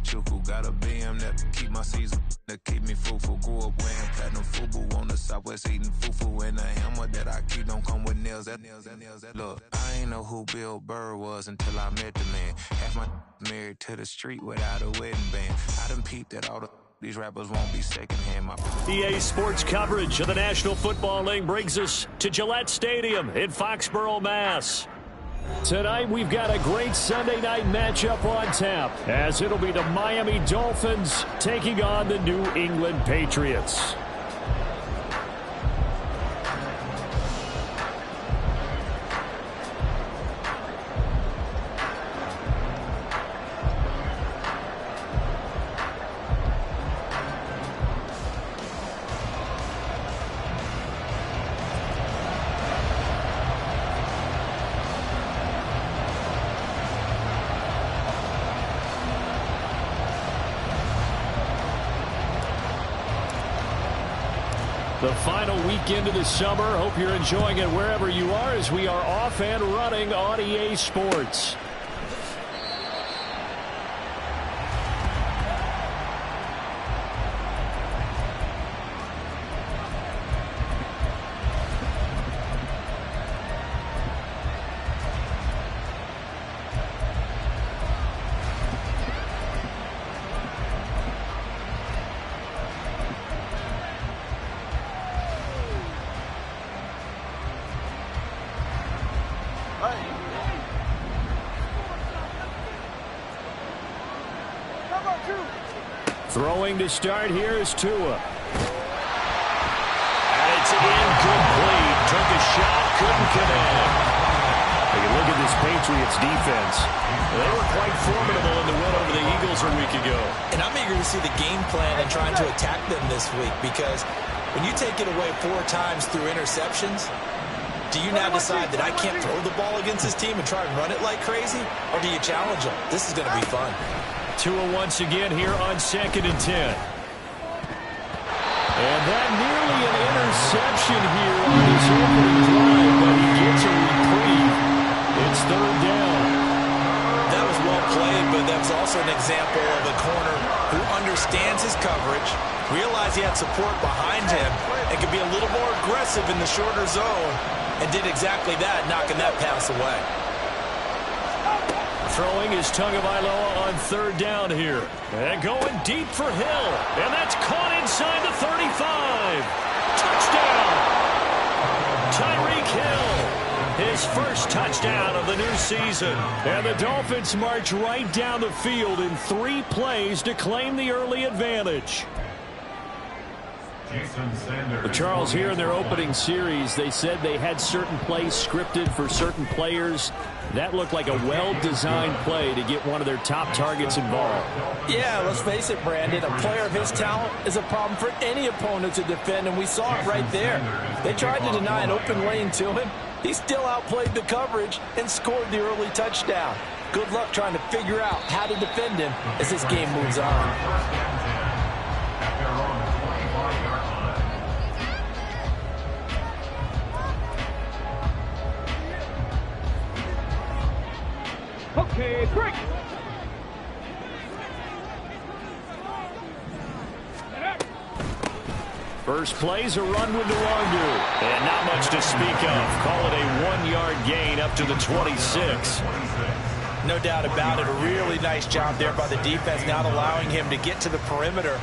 chuku. Got a BM that keep my season, that keep me fruitful. Grew up wearing platinum fubu on the southwest eating fufu. And the hammer that I keep don't come with nails. Look, I ain't know who Bill Burr was until I met the man. Half my married to the street without a wedding band. I done peeped at all these rappers won't be secondhand. EA Sports coverage of the National Football League brings us to Gillette Stadium in Foxborough, Mass. Tonight we've got a great Sunday night matchup on tap, as it'll be the Miami Dolphins taking on the New England Patriots. The final weekend of the summer. Hope you're enjoying it wherever you are, as we are off and running on EA Sports. Throwing to start here is Tua. And it's incomplete. Took a shot, couldn't connect. Take a look at this Patriots defense. They were quite formidable in the win over the Eagles a week ago. And I'm eager to see the game plan and trying to attack them this week, because when you take it away 4 times through interceptions, do you now decide that I can't throw the ball against this team and try and run it like crazy? Or do you challenge them? This is going to be fun. Tua once again here on 2nd and 10. And that nearly an interception here on his opening drive, but he gets a reprieve. It's 3rd down. That was well played, but that was also an example of a corner who understands his coverage, realized he had support behind him, and could be a little more aggressive in the shorter zone, and did exactly that, knocking that pass away. Throwing is Tagovailoa on 3rd down here. And going deep for Hill. And that's caught inside the 35. Touchdown! Tyreek Hill. His first touchdown of the new season. And the Dolphins march right down the field in 3 plays to claim the early advantage. But Charles, here in their opening series, they said they had certain plays scripted for certain players. That looked like a well-designed play to get one of their top targets involved. Yeah, let's face it, Brandon. A player of his talent is a problem for any opponent to defend, and we saw it right there. They tried to deny an open lane to him. He still outplayed the coverage and scored the early touchdown. Good luck trying to figure out how to defend him as this game moves on. Okay, break. First play's a run with Nwangu. And not much to speak of. Call it a 1-yard gain up to the 26. No doubt about it. A really nice job there by the defense, not allowing him to get to the perimeter.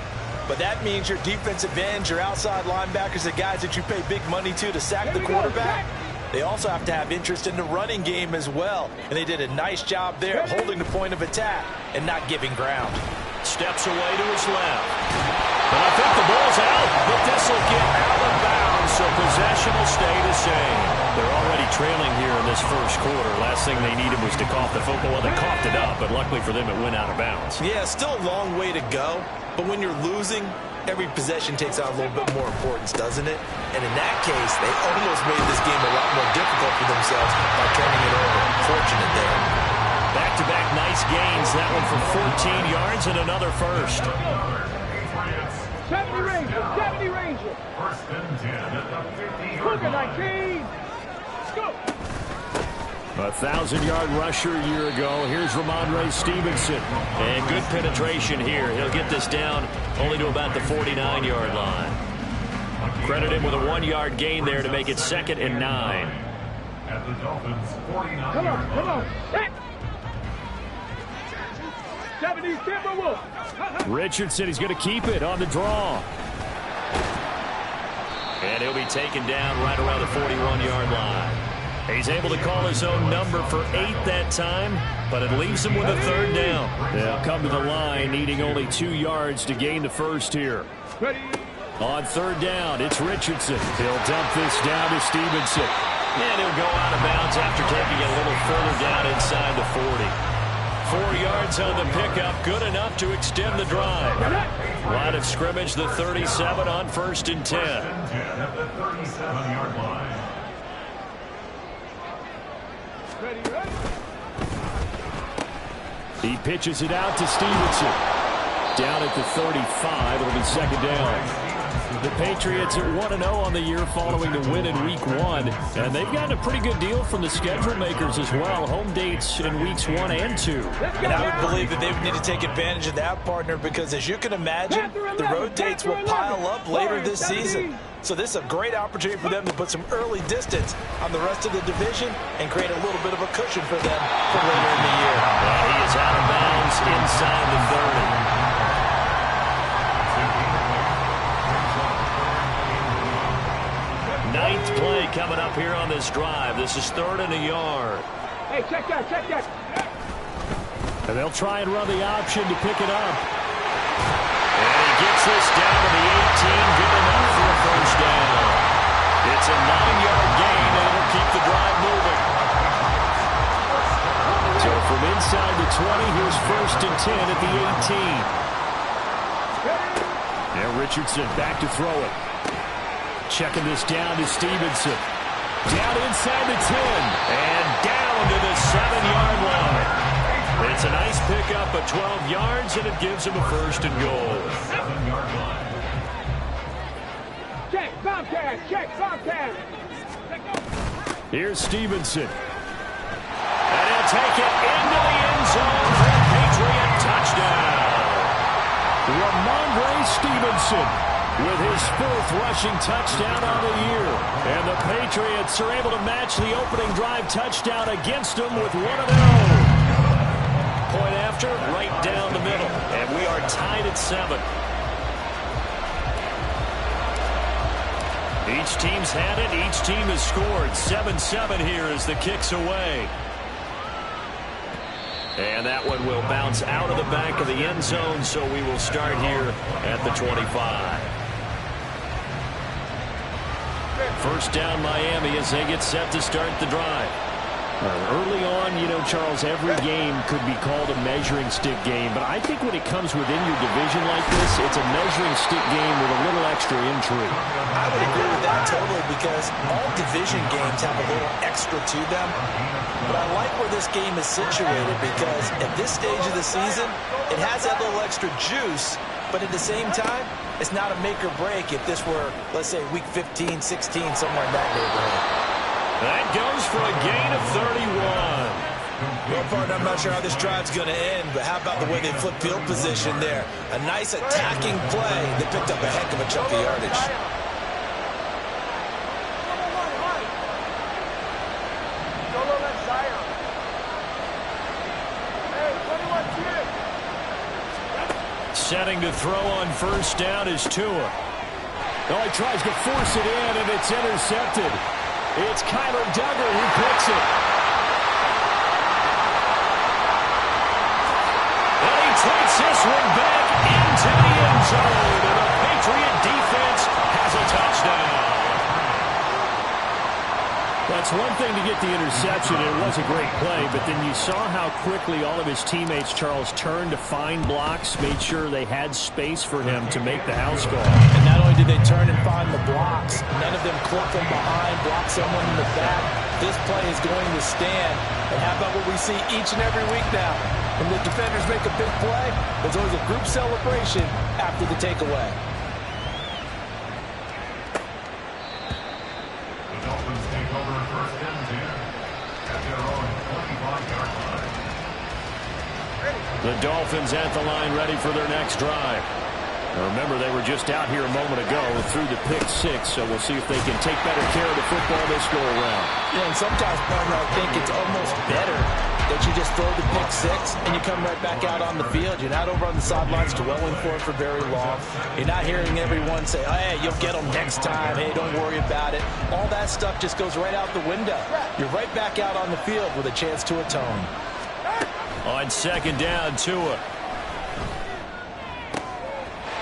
But that means your defensive ends, your outside linebackers, the guys that you pay big money to sack the quarterback, they also have to have interest in the running game as well. And they did a nice job there holding the point of attack and not giving ground. Steps away to his left. And I think the ball's out, but this will get out of bounds, so possession will stay the same. They're already trailing here in this first quarter. Last thing they needed was to cough the football. Well, they coughed it up, but luckily for them, it went out of bounds. Yeah, still a long way to go, but when you're losing, every possession takes on a little bit more importance, doesn't it? And in that case, they almost made this game a lot more difficult for themselves by turning it over. Fortunate there. Back-to-back nice gains. That one for 14 yards and another first. 70 Ranger, 70 Ranger. First and 10 at the 50-yard line. 19. Let's go. A 1,000-yard rusher a year ago. Here's Ramondre Stevenson. And good penetration here. He'll get this down only to about the 49-yard line. Credit him with a 1-yard gain there to make it 2nd and 9. At the Dolphins, 49. Come on. Set. 70 Timberwolves. Richardson, he's going to keep it on the draw. And he'll be taken down right around the 41-yard line. He's able to call his own number for 8 that time, but it leaves him with a 3rd down. They'll come to the line needing only 2 yards to gain the first here. On 3rd down, it's Richardson. He'll dump this down to Stevenson. And he'll go out of bounds after taking it a little further down inside the 40. 4 yards on the pickup, good enough to extend the drive. Line of scrimmage, the 37 on 1st and 10. At the 37-yard line. He pitches it out to Stevenson. Down at the 35, it'll be 2nd down. The Patriots are 1-0 on the year following the win in Week 1. And they've gotten a pretty good deal from the schedule makers as well. Home dates in Weeks 1 and 2. And I would believe that they would need to take advantage of that, partner, because as you can imagine, the road dates will pile up later this season. So this is a great opportunity for them to put some early distance on the rest of the division and create a little bit of a cushion for them for later in the year. Well, he is out of bounds inside the 30. Ninth play coming up here on this drive. This is 3rd and a yard. Hey, check that. And they'll try and run the option to pick it up. And he gets this down to the 18, good enough for a 1st down. It's a 9-yard gain, and it'll keep the drive moving. So from inside the 20, here's 1st and 10 at the 18. Now Richardson back to throw it. Checking this down to Stevenson. Down inside the 10. And down to the 7-yard line. It's a nice pickup of 12 yards, and it gives him a 1st and goal. 7-yard line. Check, Bobcat. Here's Stevenson. And he'll take it into the end zone for a Patriot touchdown. Ramondre Stevenson with his 4th rushing touchdown on the year. And the Patriots are able to match the opening drive touchdown against them with 1-0. Point after, right down the middle. And we are tied at 7. Each team's had it. Each team has scored. 7-7 here as the kick's away. And that one will bounce out of the back of the end zone, so we will start here at the 25. 1st down Miami as they get set to start the drive. Early on, you know, Charles, every game could be called a measuring stick game, but I think when it comes within your division like this, it's a measuring stick game with a little extra intrigue. I would agree with that totally, because all division games have a little extra to them. But I like where this game is situated, because at this stage of the season, it has that little extra juice, but at the same time, it's not a make or break if this were, let's say, week 15, 16, somewhere in that neighborhood. That goes for a gain of 31. Well, partner, I'm not sure how this drive's going to end, but how about the way they flip field position there? A nice attacking play. They picked up a heck of a chunk of yardage. Setting to throw on 1st down is Tua. Oh, he tries to force it in, and it's intercepted. It's Kyler Duggar who picks it. And he takes this one back into the end zone. And the Patriot defense has a touchdown. That's one thing to get the interception. It was a great play, but then you saw how quickly all of his teammates, Charles, turned to find blocks, made sure they had space for him to make the house call. And not only did they turn and find the blocks, none of them clip from behind, block someone in the back. This play is going to stand. And how about what we see each and every week now? When the defenders make a big play, there's always a group celebration after the takeaway. The Dolphins take over 1st and 10 at their own The Dolphins at the line ready for their next drive. Now remember, they were just out here a moment ago through the pick six, so we'll see if they can take better care of the football this go-around. Yeah, and sometimes, partner, I think it's almost better that you just throw the pick six and you come right back out on the field. You're not over on the sidelines dwelling for it for very long. You're not hearing everyone say, oh, hey, you'll get them next time. Hey, don't worry about it. All that stuff just goes right out the window. You're right back out on the field with a chance to atone. On second down, Tua.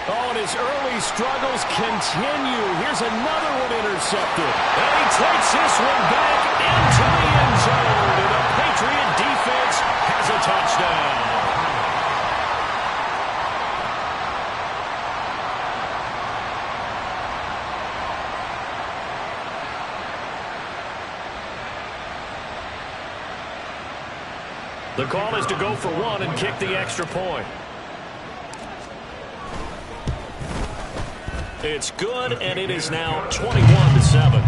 Oh, and his early struggles continue. Here's another one intercepted. And he takes this one back into the end zone. And the Patriot defense has a touchdown. The call is to go for one and kick the extra point. It's good, and it is now 21-7.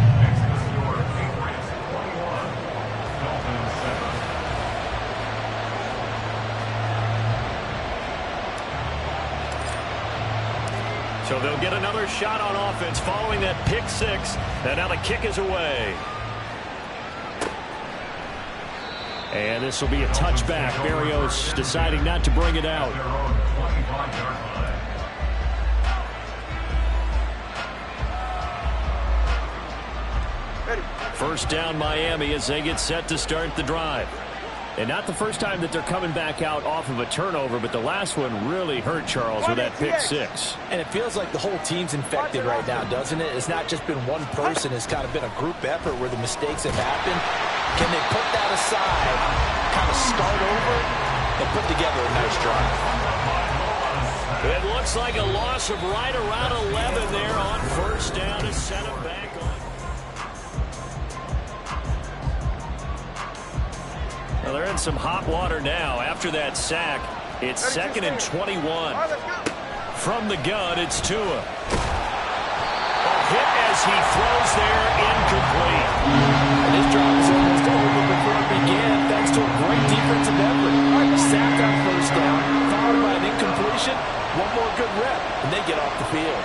So they'll get another shot on offense following that pick six, and now the kick is away. And this will be a touchback. Berrios deciding not to bring it out. First down, Miami, as they get set to start the drive. And not the first time that they're coming back out off of a turnover, but the last one really hurt, Charles, with that pick six. And it feels like the whole team's infected right now, doesn't it? It's not just been one person. It's kind of been a group effort where the mistakes have happened. Can they put that aside, kind of start over, and put together a nice drive? It looks like a loss of right around 11 there on first down to set them back on. Well, they're in some hot water now. After that sack, it's second and 21. From the gun, it's Tua. A hit as he throws there, incomplete. And his drive is almost over before it began, thanks to a great defensive effort. Sacked on first down, followed by an incompletion. One more good rep, and they get off the field.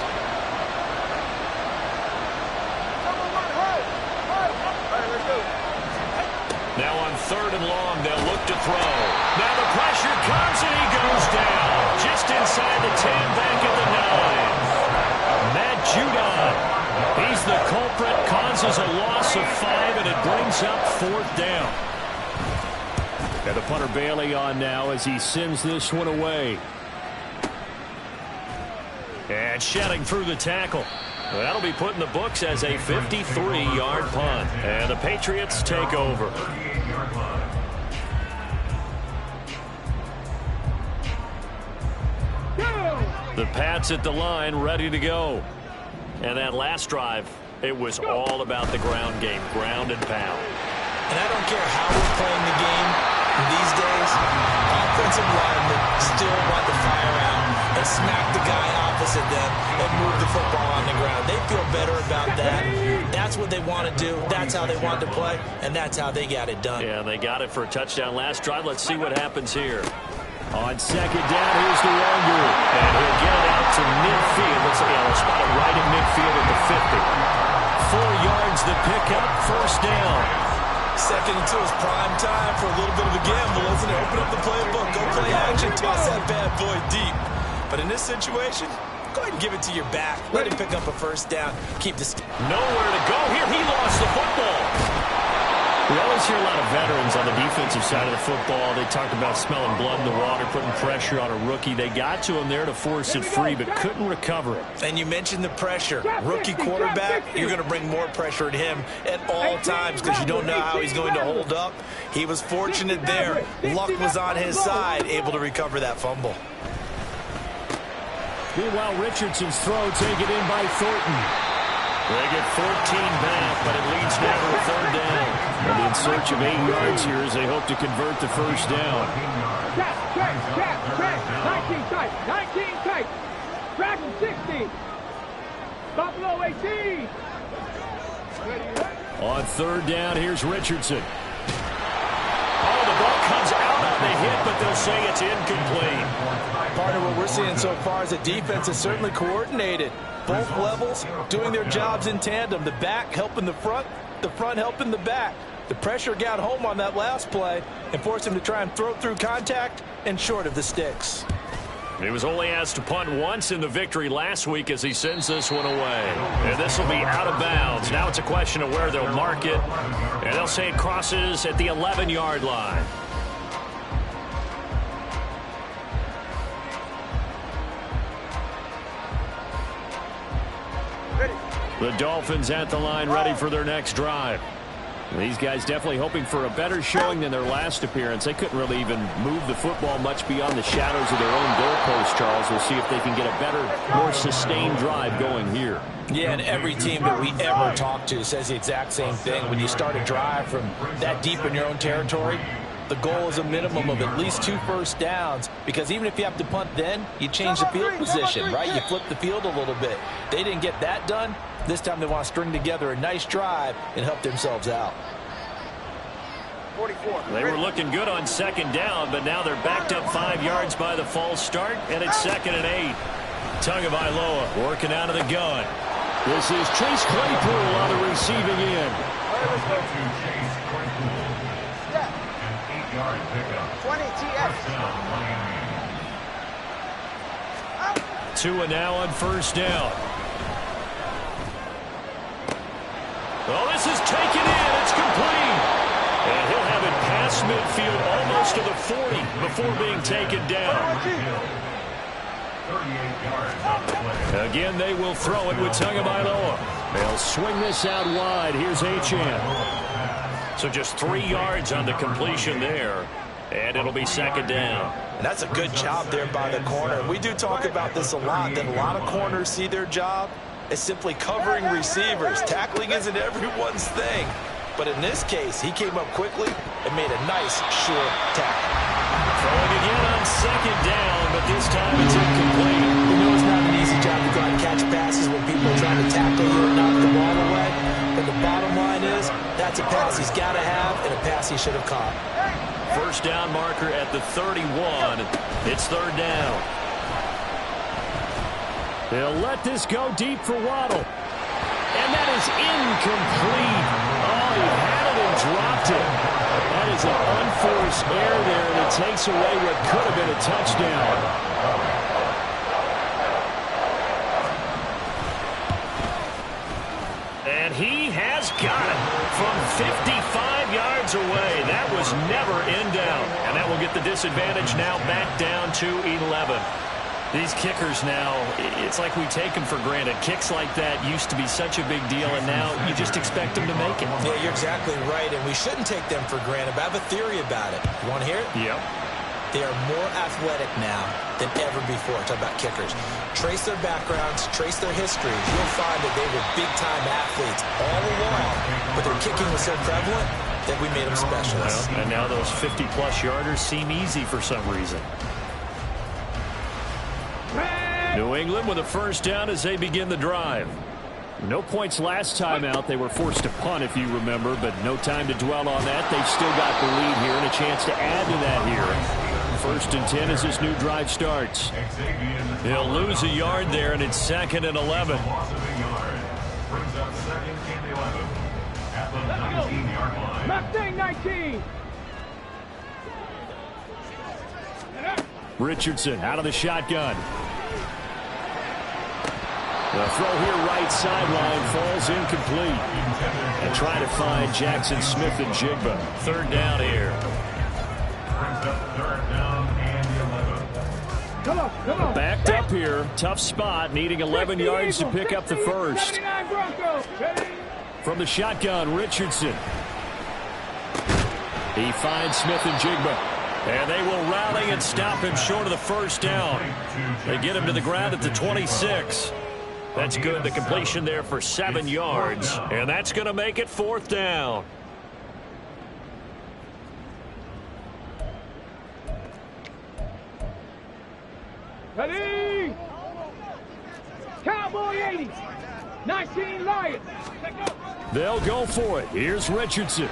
Now on third and long, they'll look to throw. Now the pressure comes, and he goes down. Just inside the 10, back at the 9. Matt Judon, he's the culprit, causes a loss of 5, and it brings up fourth down. And the punter Bailey on now as he sends this one away. And shedding through the tackle. That'll be put in the books as a 53-yard punt. And the Patriots take over. The Pats at the line, ready to go. And that last drive, it was all about the ground game, ground and pound. And I don't care how we're playing the game these days, offensive linemen still want to fire out and smack the guy opposite them and move the football on the ground. They feel better about that. That's what they want to do. That's how they want to play, and that's how they got it done. Yeah, they got it for a touchdown last drive. Let's see what happens here. On second down, here's the Longer. And he'll get it out to midfield. Let's see, they'll spot it right in midfield at the 50. 4 yards the pickup, first down. Second and 2 is prime time for a little bit of a gamble, isn't it? Open up the playbook, go play action, toss that bad boy deep. But in this situation, go ahead and give it to your back. Let him pick up a first down. Keep this. Nowhere to go here. He lost the football. We always hear a lot of veterans on the defensive side of the football. They talked about smelling blood in the water, putting pressure on a rookie. They got to him there to force it free, but couldn't recover it. And you mentioned the pressure. Rookie quarterback, you're going to bring more pressure at him at all times because you don't know how he's going to hold up. He was fortunate there. Luck was on his side, able to recover that fumble. Meanwhile, Richardson's throw taken in by Thornton. They get 14 back, but it leads now to a third down. And in search of 8 yards here as they hope to convert the first down. Track, 19 tight, 19 tight. Track 60. Buffalo 18. On third down, here's Richardson. Oh, the ball comes out of the hit, but they'll say it's incomplete. Part of what we're seeing so far is the defense is certainly coordinated. Both levels doing their jobs in tandem. The back helping the front helping the back. The pressure got home on that last play and forced him to try and throw through contact and short of the sticks. He was only asked to punt once in the victory last week as he sends this one away. And this will be out of bounds. Now it's a question of where they'll mark it. And they'll say it crosses at the 11-yard line. The Dolphins at the line, ready for their next drive. These guys definitely hoping for a better showing than their last appearance. They couldn't really even move the football much beyond the shadows of their own goalpost, Charles. We'll see if they can get a better, more sustained drive going here. Yeah, and every team that we ever talk to says the exact same thing. When you start a drive from that deep in your own territory, the goal is a minimum of at least 2 first downs, because even if you have to punt then, you change the field position, right? You flip the field a little bit. They didn't get that done. This time they want to string together a nice drive and help themselves out. 44. They were looking good on second down, but now they're backed up 5 yards by the false start, and it's 2nd and 8. Tagovailoa working out of the gun. This is Chase Claypool on the receiving end. Chase Claypool. An 8-yard pickup. 20 TS. 2 now on first down. Oh, this is taken in. It's complete. And he'll have it past midfield almost to the 40 before being taken down. 38 yards on the play. Again, they will throw it with Tagovailoa. They'll swing this out wide. Here's Achane. So just 3 yards on the completion there. And it'll be 2nd down. And that's a good job there by the corner. We do talk about this a lot, that a lot of corners see their job as simply covering receivers. Tackling isn't everyone's thing. But in this case, he came up quickly and made a nice, short tackle. Throwing again on 2nd down, but this time it's incomplete. You know it's not an easy job to go out and catch passes when people are trying to tackle you and knock the ball away. But the bottom line is, that's a pass he's got to have and a pass he should have caught. First down marker at the 31. It's 3rd down. They'll let this go deep for Waddle. And that is incomplete. Oh, he had it and dropped it. That is an unforced error there, and it takes away what could have been a touchdown. And he has got it from 55 yards away. That was never in down. And that will get the disadvantage now back down to 11. These kickers now, it's like we take them for granted. Kicks like that used to be such a big deal, and now you just expect them to make it. Yeah, you're exactly right, and we shouldn't take them for granted. But I have a theory about it. You want to hear it? Yep. They are more athletic now than ever before. Talk about kickers. Trace their backgrounds, trace their histories. You'll find that they were big-time athletes all along, but their kicking was so prevalent that we made them specialists. Well, and now those 50-plus yarders seem easy for some reason. New England with a first down as they begin the drive. No points last time out. They were forced to punt, if you remember, but no time to dwell on that. They've still got the lead here and a chance to add to that here. 1st and 10 as this new drive starts. They'll lose a yard there, and it's 2nd and 11. Loss of a yard. Brings up 2nd and 11 at the 19-yard line. Mustang 19. Richardson out of the shotgun. The throw here right sideline falls incomplete. And trying to find Jackson Smith and Jigba. 3rd down here. Brings up 3rd down and 11. Come on. Backed up here. Tough spot. Needing 11 yards to pick up the first. From the shotgun, Richardson. He finds Smith and Jigba. And they will rally and stop him short of the first down. They get him to the ground at the 26. That's good. The completion there for 7 yards. And that's going to make it 4th down. Ready? Cowboy 80. 19 Lions. They'll go for it. Here's Richardson.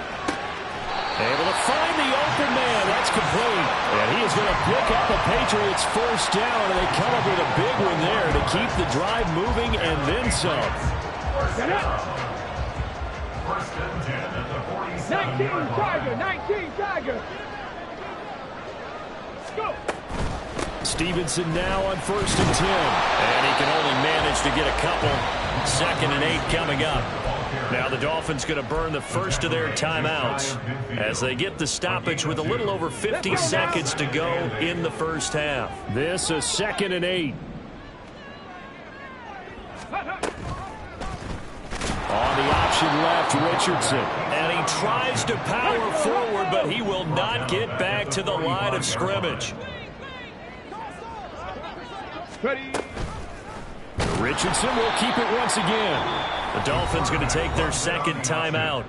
Able to find the open man. That's complete. And he is going to pick up a Patriots first down, and they come up with a big one there to keep the drive moving and then some. First and 10 at the 47-yard line. 19 Tiger. Go. Stevenson now on 1st and 10. And he can only manage to get a couple. 2nd and 8 coming up. Now the Dolphins going to burn the first of their timeouts as they get the stoppage with a little over 50 seconds to go in the first half. This is 2nd and 8. On the option left, Richardson. And he tries to power forward, but he will not get back to the line of scrimmage. Ready. Richardson will keep it once again. The Dolphins going to take their 2nd timeout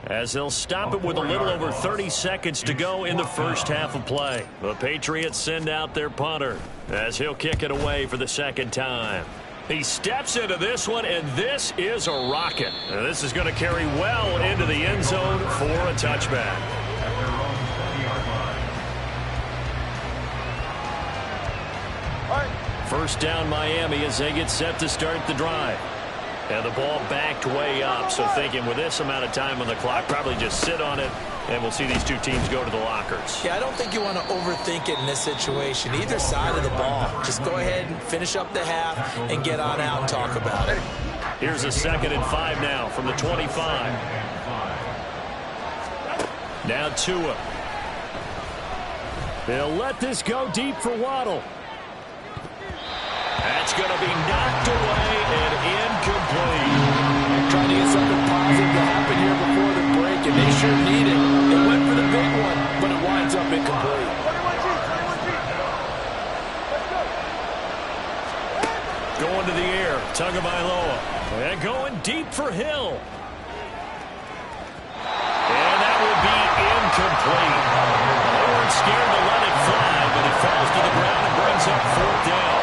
as they'll stop it with a little over 30 seconds to go in the first half of play. The Patriots send out their punter as he'll kick it away for the 2nd time. He steps into this one, and this is a rocket. And this is going to carry well into the end zone for a touchback. First down Miami as they get set to start the drive. And the ball backed way up, so thinking with this amount of time on the clock, probably just sit on it, and we'll see these two teams go to the lockers. Yeah, I don't think you want to overthink it in this situation. Either side of the ball. Just go ahead and finish up the half and get on out and talk about it. Here's a 2nd and 5 now from the 25. Now Tua. They'll let this go deep for Waddle. That's going to be knocked away and incomplete. Trying to get something positive to happen here before the break, and they sure need it. They went for the big one, but it winds up incomplete. 21 G. Going to the air, Tagovailoa. And going deep for Hill. And that will be incomplete. They weren't scared to let it fly, but it falls to the ground and brings up 4th down.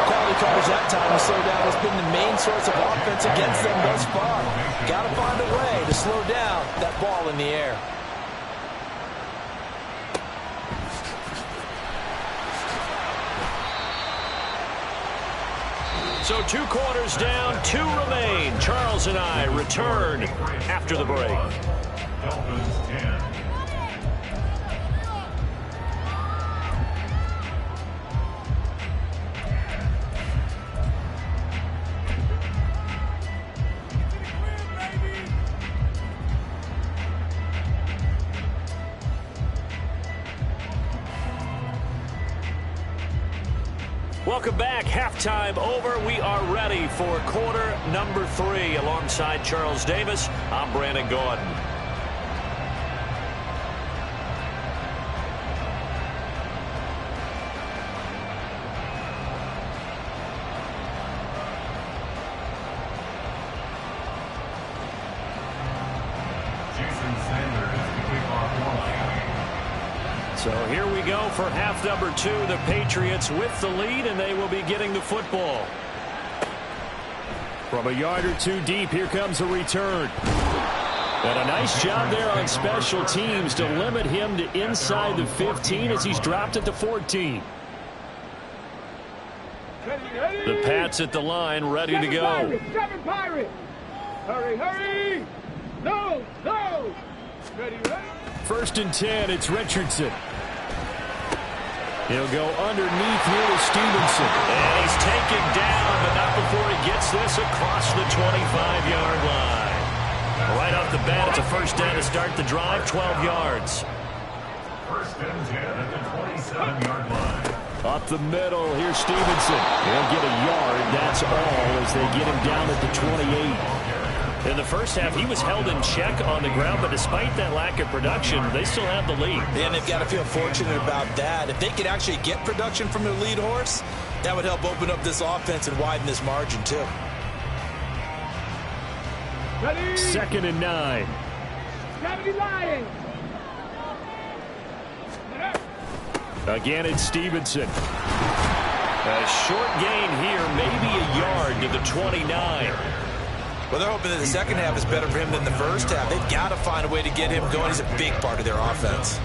Quality coverage that time to slow down has been the main source of offense against them thus far. Got to find a way to slow down that ball in the air. So 2 quarters down, 2 remain. Charles and I return after the break. Dolphins 10. Welcome back. Halftime over. We are ready for quarter number 3. Alongside Charles Davis, I'm Brandon Gordon. Jason Sanders to kick off for Miami. So here we go for half number 2. The Patriots with the lead, and they will be getting the football. From a yard or 2 deep, here comes a return. And a nice job there on special teams to limit him to inside the 15 as he's dropped it to 14. The Pats at the line, ready to go. 7 Pirates. Hurry. No. Ready. 1st and 10, it's Richardson. He'll go underneath here to Stevenson. And he's taken down, but not before he gets this across the 25-yard line. Right off the bat, it's a first down to start the drive, 12 yards. 1st and 10 at the 27-yard line. Up the middle, here's Stevenson. He'll get a yard, that's all, as they get him down at the 28. In the first half, he was held in check on the ground, but despite that lack of production, they still have the lead. And they've got to feel fortunate about that. If they could actually get production from their lead horse, that would help open up this offense and widen this margin, too. Ready. 2nd and 9. 70 Lions. Again, it's Stevenson. A short gain here, maybe a yard to the 29. Well, they're hoping that the second half is better for him than the first half. They've got to find a way to get him going. He's a big part of their offense.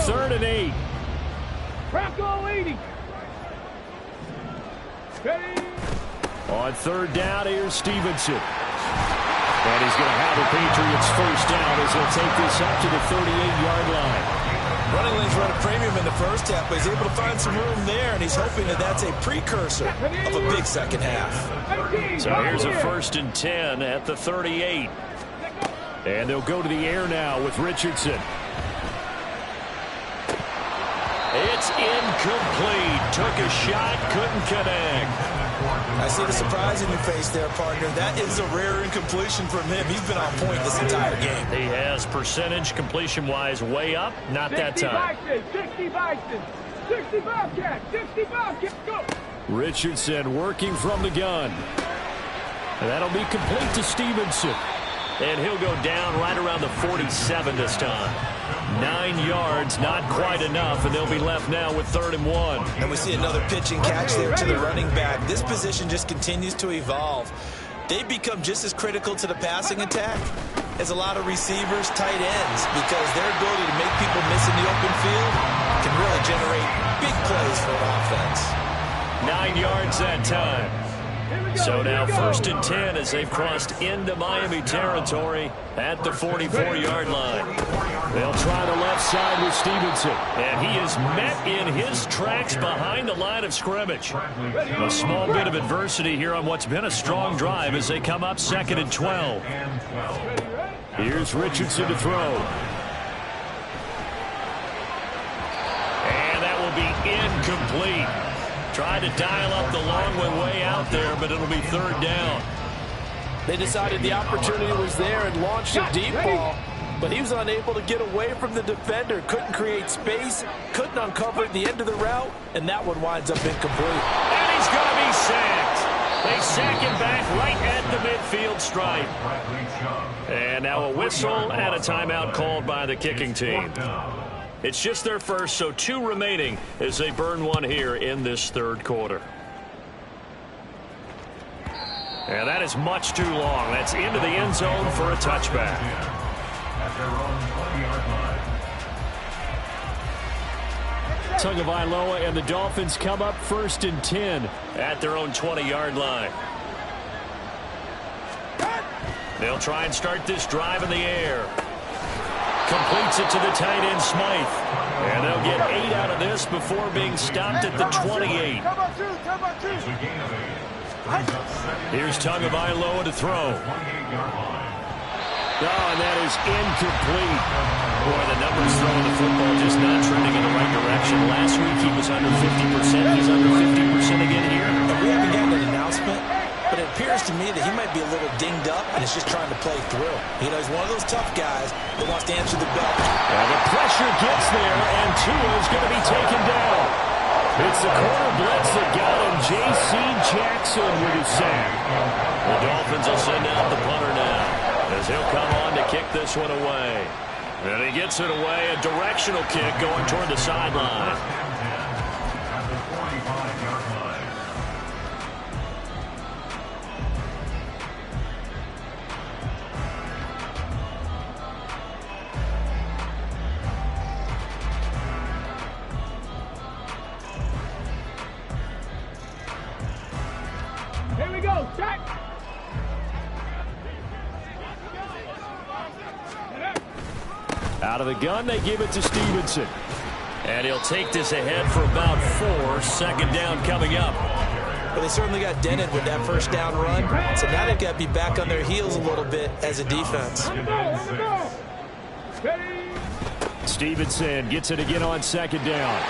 Third and 8. Bronco 80. Ready. On third down, here's Stevenson. And he's going to have the Patriots first down as he'll take this up to the 38-yard line. Running lanes run a premium in the first half, but he's able to find some room there, and he's hoping that that's a precursor of a big second half. So here's a 1st and 10 at the 38. And they'll go to the air now with Richardson. It's incomplete. Took a shot, couldn't connect. I see the surprise in your face there, partner. That is a rare incompletion from him. He's been on point this entire game. He has percentage completion-wise way up. Not that time. 60 Bison. 60 Bobcats. 60 Bobcats. Go. Richardson working from the gun. And that'll be complete to Stevenson. And he'll go down right around the 47 this time. 9 yards, not quite enough, and they'll be left now with 3rd and 1. And we see another pitch and catch there to the running back. This position just continues to evolve. They've become just as critical to the passing attack as a lot of receivers, tight ends, because their ability to make people miss in the open field can really generate big plays for an offense. 9 yards that time. So now 1st and 10 as they've crossed into Miami territory at the 44-yard line. They'll try the left side with Stevenson. And he is met in his tracks behind the line of scrimmage. A small bit of adversity here on what's been a strong drive as they come up 2nd and 12. Here's Richardson to throw. And that will be incomplete. Tried to dial up the long one way out there, but it'll be 3rd down. They decided the opportunity was there and launched a deep ball, but he was unable to get away from the defender. Couldn't create space, couldn't uncover the end of the route, and that one winds up incomplete. And he's going to be sacked. They sack him back right at the midfield stripe. And now a whistle and a timeout called by the kicking team. It's just their first, so 2 remaining as they burn one here in this 3rd quarter. And that is much too long. That's into the end zone for a touchback. Tagovailoa and the Dolphins come up 1st and 10 at their own 20-yard line. They'll try and start this drive in the air. Completes it to the tight end, Smythe. And they'll get 8 out of this before being stopped at the 28. Here's Tagovailoa to throw. Oh, and that is incomplete. Boy, the numbers throwing the football just not trending in the right direction. Last week he was under 50%. He's under 50% again here. We haven't gotten an announcement, but it appears to me that he might be a little dinged up and is just trying to play through. You know, he's one of those tough guys that wants to answer the bell. And the pressure gets there, and Tua is going to be taken down. It's the corner blitz that got him. J.C. Jackson with his sack. The Dolphins will send out the punter now as he'll come on to kick this one away. And he gets it away, a directional kick going toward the sideline. Here we go. Set. Out of the gun, they give it to Stevenson. And he'll take this ahead for about 4. 2nd down coming up. But they certainly got dented with that first down run. So now they've got to be back on their heels a little bit as a defense. Stevenson gets it again on 2nd down.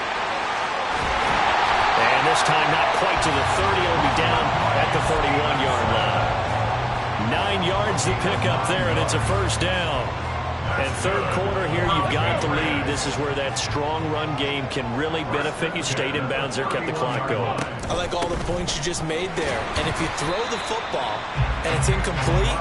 And this time not quite to the 30. He'll be down at the 31-yard line. 9 yards to pick up there, and it's a first down. And 3rd quarter here, you've got the lead. This is where that strong run game can really benefit you. Stayed in bounds there, kept the clock going. I like all the points you just made there. And if you throw the football and it's incomplete,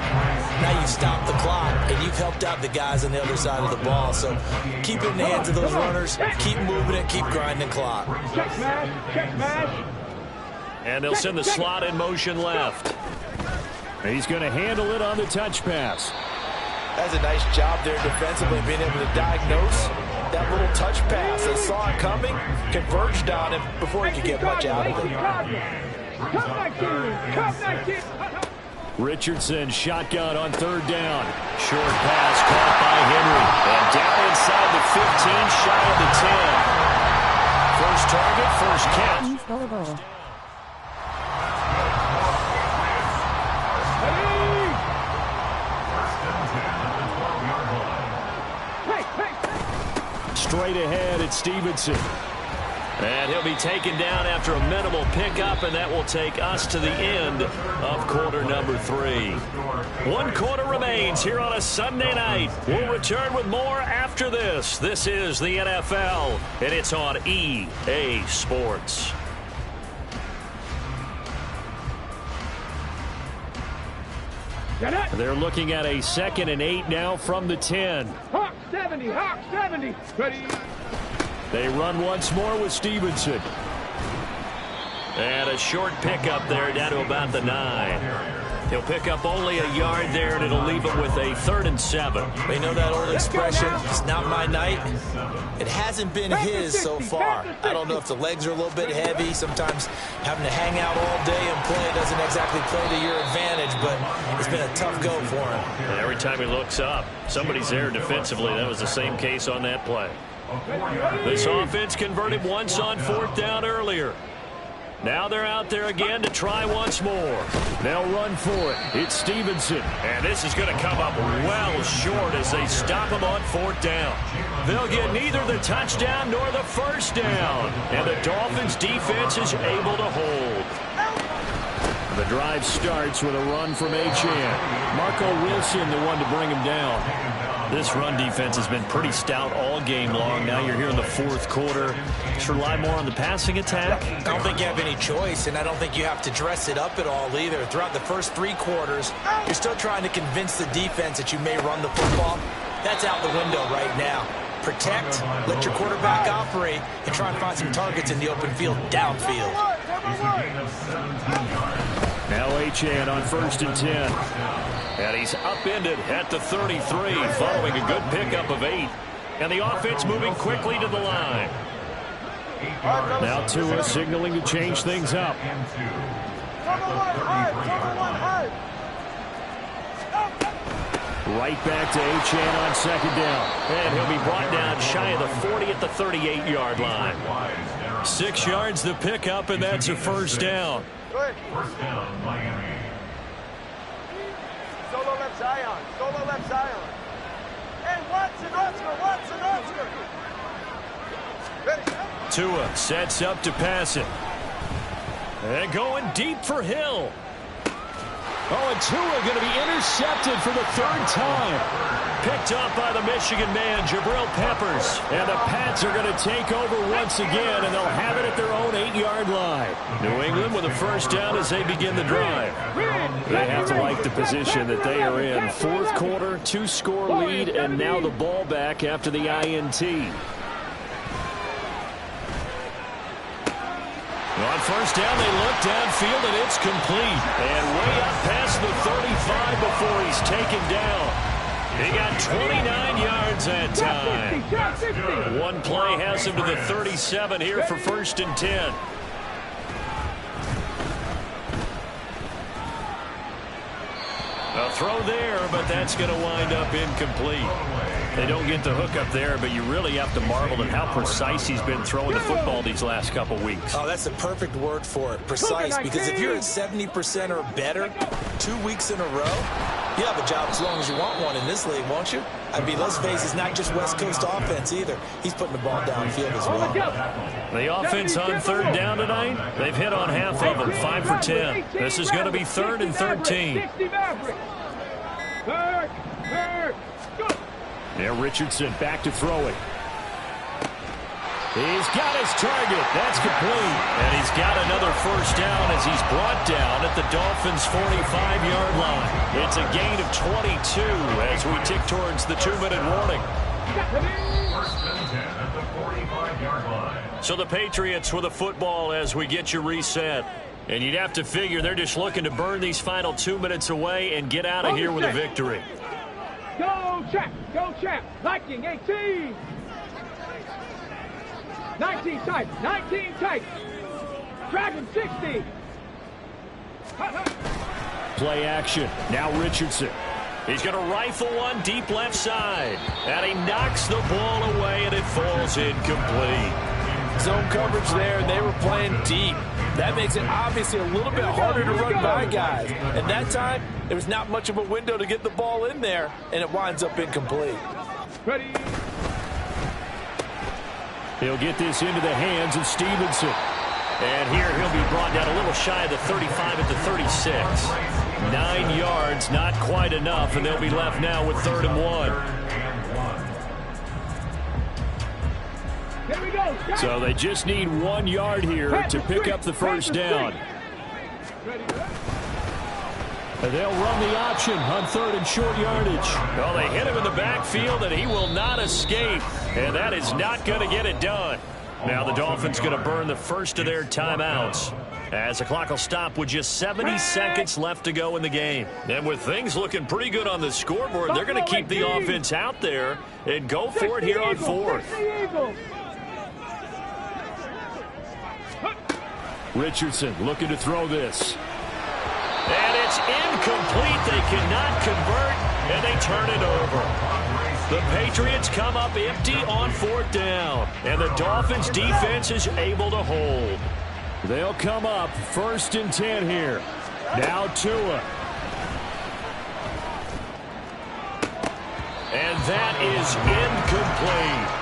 now you stop the clock, and you've helped out the guys on the other side of the ball. So keep it in the hands of those runners, keep moving it, keep grinding clock. Check smash. And they'll send the slot in motion left. He's going to handle it on the touch pass. That's a nice job there defensively, being able to diagnose that little touch pass. They saw it coming, converged on him before he could get much out of it. Richardson shotgun on third down. Short pass caught by Henry. And down inside the 15, shy of the 10. First target, first catch. Straight ahead, it's Stevenson. And he'll be taken down after a minimal pickup, and that will take us to the end of quarter number 3. 1 quarter remains here on a Sunday night. We'll return with more after this. This is the NFL, and it's on EA Sports. They're looking at a 2nd and 8 now from the 10. Hawk 70. Ready. They run once more with Stevenson. And a short pickup there down to about the 9. He'll pick up only a yard there, and it'll leave him with a 3rd and 7. They know that old expression, it's not my night. It hasn't been his so far. I don't know if the legs are a little bit heavy. Sometimes having to hang out all day and play doesn't exactly play to your advantage, but it's been a tough go for him. And every time he looks up, somebody's there defensively. That was the same case on that play. This offense converted once on 4th down earlier. Now they're out there again to try once more. They'll run for it. It's Stevenson. And this is going to come up well short as they stop him on 4th down. They'll get neither the touchdown nor the first down. And the Dolphins defense is able to hold. The drive starts with a run from Achane. Marco Wilson, the one to bring him down. This run defense has been pretty stout all game long. Now you're here in the 4th quarter. Just rely more on the passing attack. I don't think you have any choice, and I don't think you have to dress it up at all either. Throughout the first 3 quarters, you're still trying to convince the defense that you may run the football. That's out the window right now. Protect, let your quarterback operate, and try and find some targets in the open field downfield. Now Achane on 1st and 10. And he's upended at the 33 following a good pickup of 8. And the offense moving quickly to the line. Now Tua signaling to change things up. Right back to Achane on 2nd down. And he'll be brought down shy of the 40 at the 38-yard line. 6 yards the pickup, and that's a 1st down. First down, Miami. Solo left Zion. Hey, Watson. Ready. Tua sets up to pass it. And going deep for Hill. Oh, and Tua going to be intercepted for the 3rd time. Picked up by the Michigan man, Jabril Peppers. And the Pats are going to take over once again, and they'll have it at their own 8-yard line. New England with a 1st down as they begin the drive. They have to like the position that they are in. 4th quarter, 2-score lead, and now the ball back after the INT. On 1st down, they look downfield, and it's complete. And way up past the 35 before he's taken down. He got 29 yards that time. One play has him to the 37 here for 1st and 10. A throw there, but that's going to wind up incomplete. They don't get the hook up there, but you really have to marvel at how precise he's been throwing the football these last couple weeks. Oh, that's the perfect word for it, precise, because if you're at 70% or better 2 weeks in a row, you have a job as long as you want one in this league, won't you? I mean, let's face it, it's not just West Coast offense either. He's putting the ball downfield as well. The offense on 3rd down tonight, they've hit on half of them, 5 for 10. This is going to be 3rd and 13. Third. Now Richardson back to throw it. He's got his target. That's complete. And he's got another first down as he's brought down at the Dolphins' 45-yard line. It's a gain of 22 as we tick towards the 2-minute warning. First and 10 at the 45-yard line. So the Patriots with a football as we get you reset. And you'd have to figure they're just looking to burn these final 2 minutes away and get out of here with a victory. Go, Champ! Go, Champ! Viking 18! 19 tight! 19 tight! Dragon 60! Play action. Now Richardson. He's going to rifle one deep left side. And he knocks the ball away, and it falls incomplete. Zone coverage there, and they were playing deep. That makes it obviously a little bit harder to run by guys. At that time, there was not much of a window to get the ball in there, and it winds up incomplete. Ready? He'll get this into the hands of Stevenson. And here he'll be brought down a little shy of the 35 at the 36. 9 yards, not quite enough, and they'll be left now with 3rd and 1. Here we go. So they just need 1 yard here to pick up the first down. And they'll run the option on 3rd and short yardage. Well, they hit him in the backfield, and he will not escape. And that is not going to get it done. Now the Dolphins going to burn the first of their timeouts as the clock will stop with just 70 seconds left to go in the game. And with things looking pretty good on the scoreboard, they're going to keep the offense out there and go for it here on 4th. Richardson looking to throw this. And it's incomplete. They cannot convert, and they turn it over. The Patriots come up empty on 4th down, and the Dolphins defense is able to hold. They'll come up 1st and 10 here. Now Tua. And that is incomplete.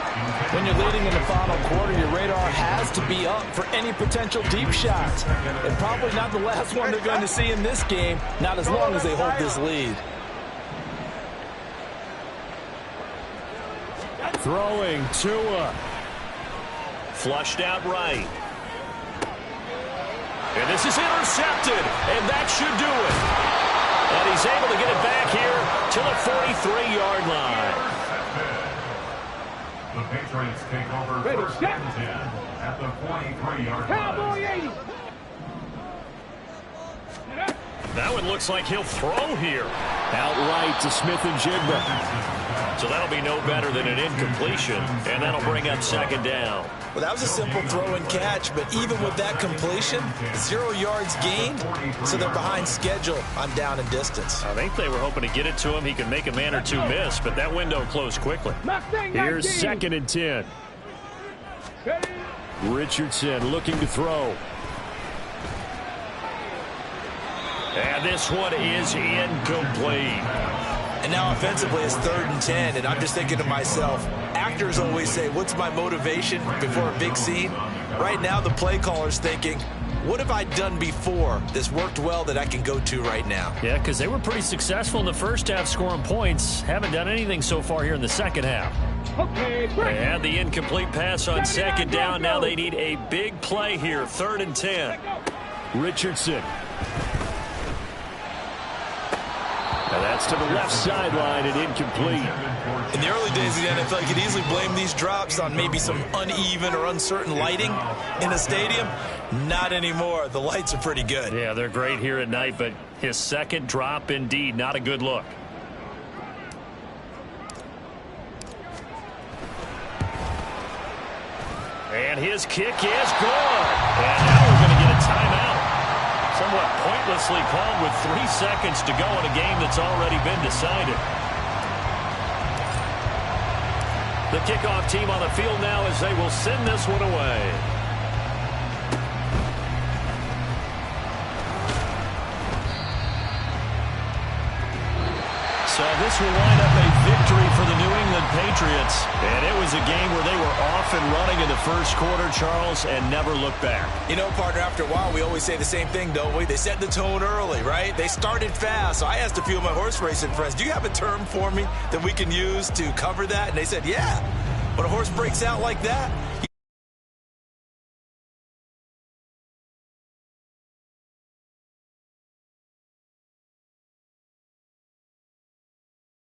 When you're leading in the final quarter, your radar has to be up for any potential deep shots. And probably not the last one they're going to see in this game, not as long as they hold this lead. Throwing Tua. Flushed out right. And this is intercepted, and that should do it. And he's able to get it back here to the 43-yard line. The Patriots take over first and 10 at the 43-yard line. Cowboy 80! That one looks like he'll throw here. Outright to Smith-Njigba. So that'll be no better than an incompletion, and that'll bring up 2nd down. Well, that was a simple throw and catch, but even with that completion, 0 yards gained, so they're behind schedule on down and distance. I think they were hoping to get it to him. He could make a man or two miss, but that window closed quickly. Here's 2nd and 10. Richardson looking to throw. And this one is incomplete. And now offensively it's 3rd and 10, and I'm just thinking to myself, actors always say, what's my motivation before a big scene? Right now the play caller's thinking, what have I done before this worked well that I can go to right now? Yeah, because they were pretty successful in the first half scoring points. Haven't done anything so far here in the second half. Okay, they had the incomplete pass on 2nd down. Now they need a big play here, 3rd and 10. Richardson. And that's to the left sideline and incomplete. In the early days of the NFL, you could easily blame these drops on maybe some uneven or uncertain lighting in a stadium. Not anymore. The lights are pretty good. Yeah, they're great here at night, but his second drop, indeed, not a good look. And his kick is good. And now we're going to get a timeout. Somewhat pointlessly called with 3 seconds to go in a game that's already been decided. The kickoff team on the field now as they will send this one away. So this will wind up a victory for the New England Patriots. And it was a game where they were off and running in the first quarter, Charles, and never looked back. You know, partner, after a while, we always say the same thing, don't we? They set the tone early, right? They started fast. So I asked a few of my horse racing friends, do you have a term for me that we can use to cover that? And they said, yeah. When a horse breaks out like that,